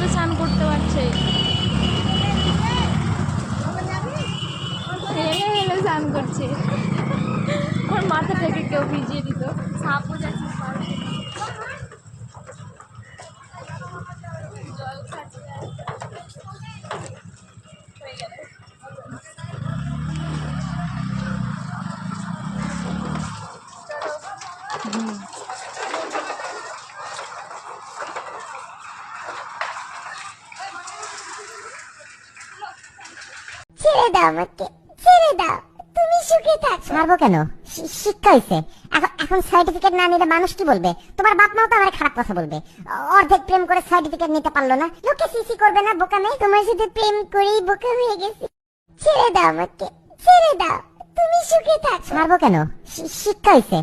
তো স্নান করতে পারছে, হেলে হেলে স্নান করছে। ওর মাথা থেকে কেউ ভিজিয়ে দিত। সাপও যাচ্ছে জল খাচ্ছে। ছেড়ে দাও আমাকে, ছেড়ে দাও, তুমি সুখে থাকো। ছাড়বো কেন? শিক্ষা হয়েছে। এখন সার্টিফিকেট না নিলে মানুষ কি বলবে? তোমার বাপ মাও তো আমার খারাপ কথা বলবে। অর্ধেক প্রেম করে সার্টিফিকেট নিতে পারলো না, লোকে সিসি করবে না বোকা মেয়ে? তোমার সাথে প্রেম করেই বোকা হয়ে গেছি। ছেড়ে দাও আমাকে, ছেড়ে দাও, তুমি সুখে থাকো। ছাড়বো কেন? শিক্ষা হয়েছে।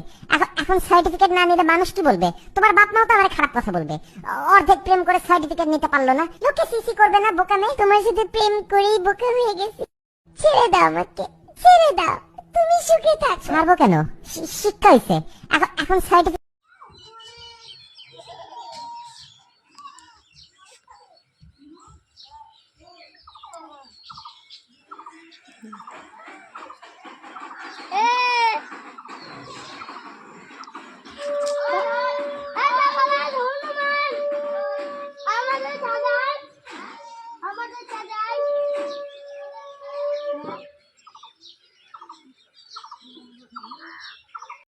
এখন সার্টিফিকেট না নিলে মানুষ কি বলবে? তোমার বাপ মাও তো আমার খারাপ কথা বলবে। অর্ধেক প্রেম করে সার্টিফিকেট নিতে পারলো না, লোকে সিসি করবে না বোকা মেয়ে? তোমার সাথে প্রেম করেই বোকা হয়ে গেছি। ছেড়ে দাও আমাকে, ছেড়ে দাও, তুমি সুখে থাকো। ছাড়বো কেন? শিক্ষা হয়েছে। এখন সার্টিফিকেট